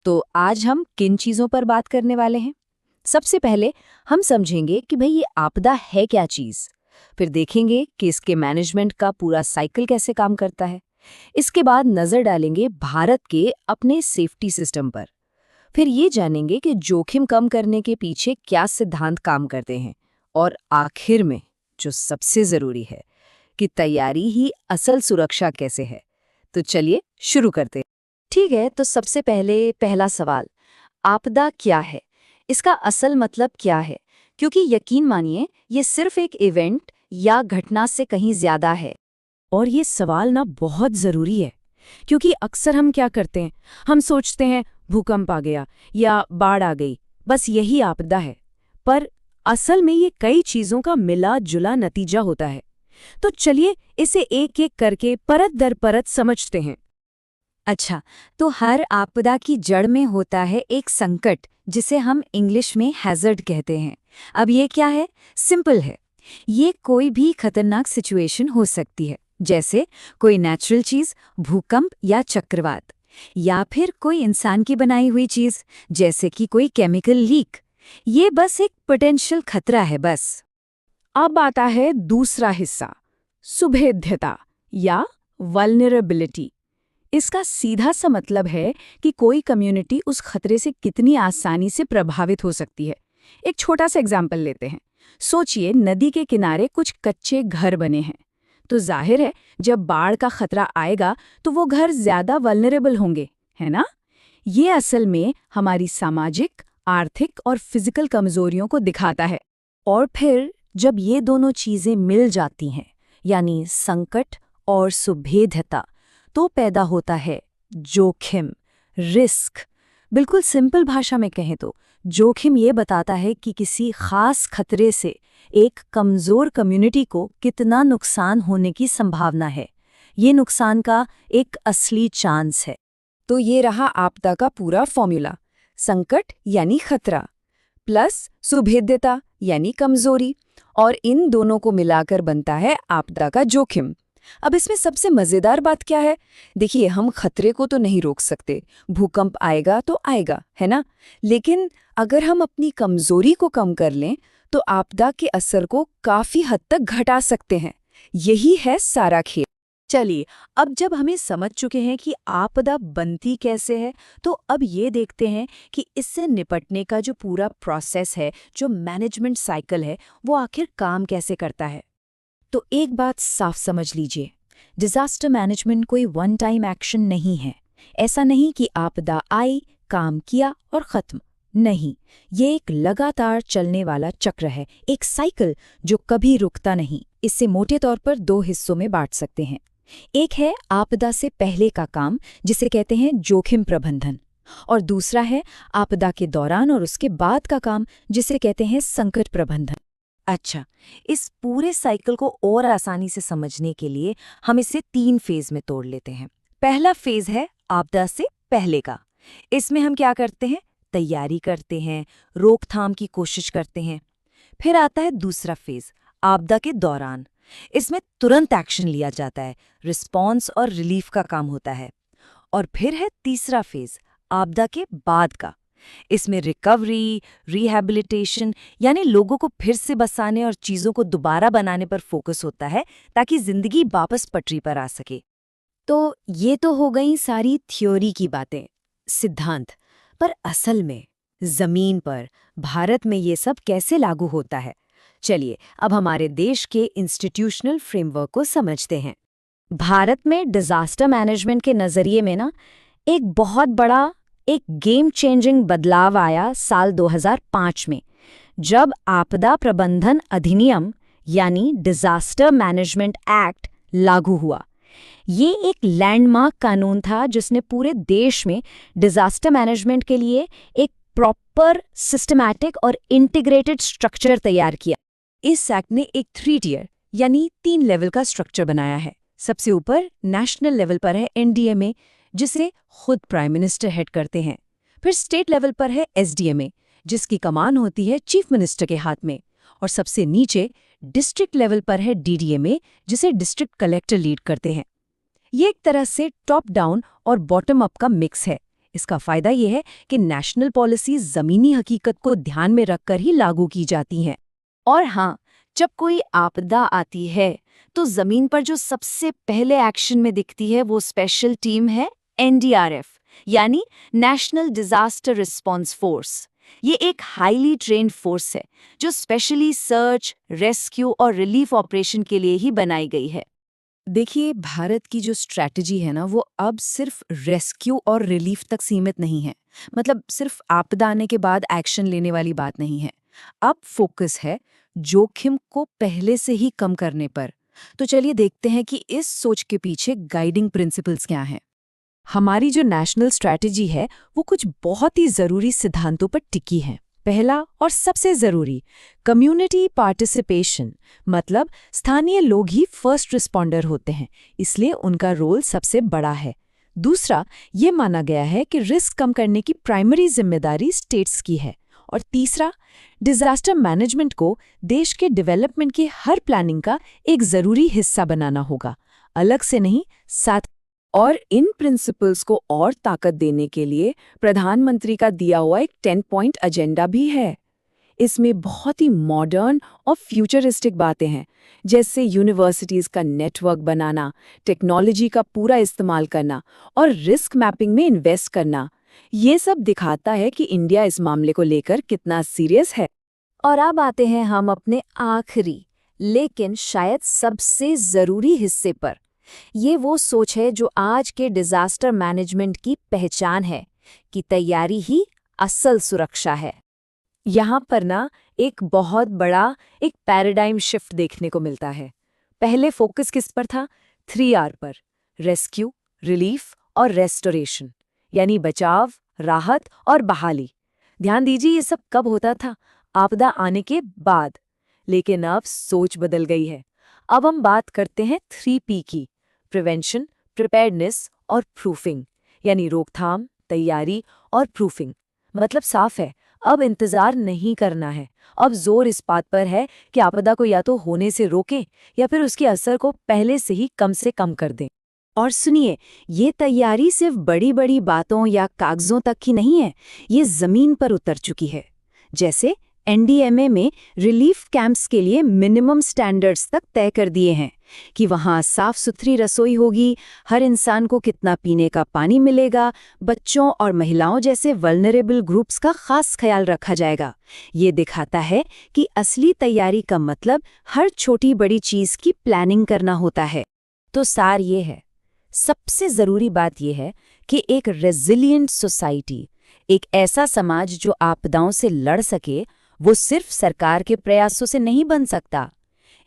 तो आज हम किन चीज़ों पर बात करने वाले हैं? सबसे पहले हम समझेंगे कि भाई ये आपदा है क्या चीज़। फिर देखेंगे कि इसके मैनेजमेंट का पूरा साइकिल कैसे काम करता है। इसके बाद नज़र डालेंगे भारत के अपने सेफ्टी सिस्टम पर। फिर ये जानेंगे कि जोखिम कम करने के पीछे क्या सिद्धांत काम करते हैं। और आखिर में जो सबसे ज़रूरी है कि तैयारी ही असल सुरक्षा कैसे है। तो चलिए शुरू करते हैं। ठीक है, तो सबसे पहले पहला सवाल, आपदा क्या है? इसका असल मतलब क्या है? क्योंकि यकीन मानिए ये सिर्फ एक इवेंट या घटना से कहीं ज्यादा है। और ये सवाल ना बहुत ज़रूरी है, क्योंकि अक्सर हम क्या करते हैं, हम सोचते हैं भूकंप आ गया या बाढ़ आ गई, बस यही आपदा है। पर असल में ये कई चीज़ों का मिला जुला नतीजा होता है। तो चलिए इसे एक एक करके परत दर परत समझते हैं। अच्छा, तो हर आपदा की जड़ में होता है एक संकट, जिसे हम इंग्लिश में हैजर्ड कहते हैं। अब ये क्या है? सिंपल है। ये कोई भी खतरनाक सिचुएशन हो सकती है, जैसे कोई नेचुरल चीज, भूकंप या चक्रवात, या फिर कोई इंसान की बनाई हुई चीज, जैसे कि कोई केमिकल लीक। ये बस एक पोटेंशियल खतरा है बस। अब आता है दूसरा हिस्सा, सुभेद्यता या वल्नरेबिलिटी। इसका सीधा सा मतलब है कि कोई कम्युनिटी उस खतरे से कितनी आसानी से प्रभावित हो सकती है। एक छोटा सा एग्जाम्पल लेते हैं। सोचिए नदी के किनारे कुछ कच्चे घर बने हैं, तो जाहिर है जब बाढ़ का खतरा आएगा तो वो घर ज्यादा वल्नरेबल होंगे, है ना? ये असल में हमारी सामाजिक, आर्थिक और फिजिकल कमजोरियों को दिखाता है। और फिर जब ये दोनों चीजें मिल जाती हैं, यानी संकट और सुभेद्यता, तो पैदा होता है जोखिम, रिस्क। बिल्कुल सिंपल भाषा में कहें तो जोखिम ये बताता है कि किसी खास खतरे से एक कमजोर कम्युनिटी को कितना नुकसान होने की संभावना है। ये नुकसान का एक असली चांस है। तो ये रहा आपदा का पूरा फॉर्मूला। संकट यानी खतरा, प्लस सुभेद्यता यानी कमजोरी, और इन दोनों को मिलाकर बनता है आपदा का जोखिम। अब इसमें सबसे मजेदार बात क्या है? देखिए, हम खतरे को तो नहीं रोक सकते, भूकंप आएगा तो आएगा, है ना? लेकिन अगर हम अपनी कमजोरी को कम कर लें तो आपदा के असर को काफी हद तक घटा सकते हैं। यही है सारा खेल। चलिए, अब जब हमें समझ चुके हैं कि आपदा बनती कैसे है, तो अब ये देखते हैं कि इससे निपटने का जो पूरा प्रोसेस है, जो मैनेजमेंट साइकिल है, वो आखिर काम कैसे करता है। तो एक बात साफ समझ लीजिए, डिजास्टर मैनेजमेंट कोई वन टाइम एक्शन नहीं है। ऐसा नहीं कि आपदा आई, काम किया और खत्म। नहीं, ये एक लगातार चलने वाला चक्र है, एक साइकिल जो कभी रुकता नहीं। इसे मोटे तौर पर दो हिस्सों में बांट सकते हैं। एक है आपदा से पहले का काम, जिसे कहते हैं जोखिम प्रबंधन, और दूसरा है आपदा के दौरान और उसके बाद का काम, जिसे कहते हैं संकट प्रबंधन। अच्छा, इस पूरे साइकिल को और आसानी से समझने के लिए हम इसे 3 फेज में तोड़ लेते हैं। पहला फेज है आपदा से पहले का। इसमें हम क्या करते हैं? तैयारी करते हैं, रोकथाम की कोशिश करते हैं। फिर आता है दूसरा फेज, आपदा के दौरान। इसमें तुरंत एक्शन लिया जाता है, रिस्पॉन्स और रिलीफ का काम होता है। और फिर है तीसरा फेज, आपदा के बाद का। इसमें रिकवरी, रिहैबिलिटेशन, यानी लोगों को फिर से बसाने और चीज़ों को दोबारा बनाने पर फोकस होता है, ताकि जिंदगी वापस पटरी पर आ सके। तो ये तो हो गई सारी थ्योरी की बातें, सिद्धांत। पर असल में जमीन पर, भारत में ये सब कैसे लागू होता है? चलिए अब हमारे देश के इंस्टीट्यूशनल फ्रेमवर्क को समझते हैं। भारत में डिजास्टर मैनेजमेंट के नज़रिए में ना एक बहुत बड़ा, एक गेम चेंजिंग बदलाव आया साल 2005 में, जब आपदा प्रबंधन अधिनियम यानी डिजास्टर मैनेजमेंट एक्ट लागू हुआ। ये एक लैंडमार्क कानून था जिसने पूरे देश में डिजास्टर मैनेजमेंट के लिए एक प्रॉपर, सिस्टमैटिक और इंटीग्रेटेड स्ट्रक्चर तैयार किया। इस एक्ट ने एक 3 टियर यानी 3 लेवल का स्ट्रक्चर बनाया है। सबसे ऊपर नेशनल लेवल पर है एनडीएमए, जिसे खुद प्राइम मिनिस्टर हेड करते हैं। फिर स्टेट लेवल पर है एसडीएमए, जिसकी कमान होती है चीफ मिनिस्टर के हाथ में। और सबसे नीचे डिस्ट्रिक्ट लेवल पर है डीडीएमए, जिसे डिस्ट्रिक्ट कलेक्टर लीड करते हैं। ये एक तरह से टॉप डाउन और बॉटम अप का मिक्स है। इसका फायदा ये है कि नेशनल पॉलिसी जमीनी हकीकत को ध्यान में रखकर ही लागू की जाती हैं। और हाँ, जब कोई आपदा आती है तो जमीन पर जो सबसे पहले एक्शन में दिखती है वो स्पेशल टीम है एनडीआरएफ, यानी नेशनल डिजास्टर रिस्पॉन्स फोर्स। ये एक हाईली ट्रेन्ड फोर्स है जो स्पेशली सर्च, रेस्क्यू और रिलीफ ऑपरेशन के लिए ही बनाई गई है। देखिए, भारत की जो स्ट्रैटेजी है ना, वो अब सिर्फ रेस्क्यू और रिलीफ तक सीमित नहीं है। मतलब सिर्फ आपदा आने के बाद एक्शन लेने वाली बात नहीं है। अब फोकस है जोखिम को पहले से ही कम करने पर। तो चलिए देखते हैं कि इस सोच के पीछे गाइडिंग प्रिंसिपल्स क्या हैं। हमारी जो नेशनल स्ट्रैटेजी है वो कुछ बहुत ही जरूरी सिद्धांतों पर टिकी है। पहला और सबसे जरूरी, कम्युनिटी पार्टिसिपेशन, मतलब स्थानीय लोग ही फर्स्ट रिस्पॉन्डर होते हैं, इसलिए उनका रोल सबसे बड़ा है। दूसरा, ये माना गया है कि रिस्क कम करने की प्राइमरी जिम्मेदारी स्टेट्स की है। और तीसरा, डिजास्टर मैनेजमेंट को देश के डेवलपमेंट की हर प्लानिंग का एक जरूरी हिस्सा बनाना होगा, अलग से नहीं, साथ। और इन प्रिंसिपल्स को और ताकत देने के लिए प्रधानमंत्री का दिया हुआ एक 10 पॉइंट एजेंडा भी है। इसमें बहुत ही मॉडर्न और फ्यूचरिस्टिक बातें हैं, जैसे यूनिवर्सिटीज का नेटवर्क बनाना, टेक्नोलॉजी का पूरा इस्तेमाल करना और रिस्क मैपिंग में इन्वेस्ट करना। ये सब दिखाता है कि इंडिया इस मामले को लेकर कितना सीरियस है। और अब आते हैं हम अपने आखिरी लेकिन शायद सबसे जरूरी हिस्से पर। ये वो सोच है जो आज के डिजास्टर मैनेजमेंट की पहचान है कि तैयारी ही असल सुरक्षा है। यहाँ पर ना एक बहुत बड़ा एक पैराडाइम शिफ्ट देखने को मिलता है। पहले फोकस किस पर था? 3R पर, रेस्क्यू, रिलीफ और रेस्टोरेशन, यानी बचाव, राहत और बहाली। ध्यान दीजिए, ये सब कब होता था? आपदा आने के बाद। लेकिन अब सोच बदल गई है। अब हम बात करते हैं 3P की, प्रिवेंशन, प्रिपेयर्डनेस और प्रूफिंग, यानी रोकथाम, तैयारी और प्रूफिंग। मतलब साफ है, अब इंतजार नहीं करना है। अब जोर इस बात पर है कि आपदा को या तो होने से रोकें या फिर उसके असर को पहले से कम कर दें। और सुनिए, ये तैयारी सिर्फ बड़ी बड़ी बातों या कागजों तक की नहीं है, ये जमीन पर उतर चुकी है। जैसे एनडीएमए में रिलीफ कैंप्स के लिए मिनिमम स्टैंडर्ड्स तक तय कर दिए हैं कि वहाँ साफ सुथरी रसोई होगी, हर इंसान को कितना पीने का पानी मिलेगा, बच्चों और महिलाओं जैसे वल्नरेबल ग्रुप्स का खास ख्याल रखा जाएगा। ये दिखाता है कि असली तैयारी का मतलब हर छोटी बड़ी चीज की प्लानिंग करना होता है। तो सार ये है, सबसे जरूरी बात यह है कि एक रेजिलिएंट सोसाइटी, एक ऐसा समाज जो आपदाओं से लड़ सके, वो सिर्फ सरकार के प्रयासों से नहीं बन सकता।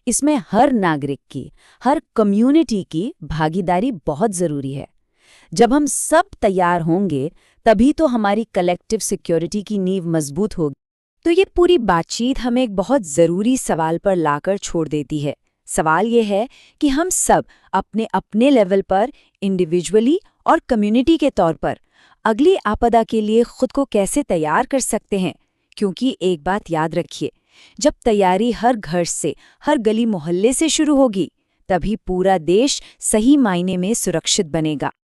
इसमें हर नागरिक की, हर कम्युनिटी की भागीदारी बहुत जरूरी है। जब हम सब तैयार होंगे, तभी तो हमारी कलेक्टिव सिक्योरिटी की नींव मजबूत होगी। तो ये पूरी बातचीत हमें एक बहुत जरूरी सवाल पर लाकर छोड़ देती है। सवाल ये है कि हम सब अपने अपने लेवल पर, इंडिविजुअली और कम्युनिटी के तौर पर अगली आपदा के लिए खुद को कैसे तैयार कर सकते हैं। क्योंकि एक बात याद रखिए, जब तैयारी हर घर से, हर गली मोहल्ले से शुरू होगी, तभी पूरा देश सही मायने में सुरक्षित बनेगा।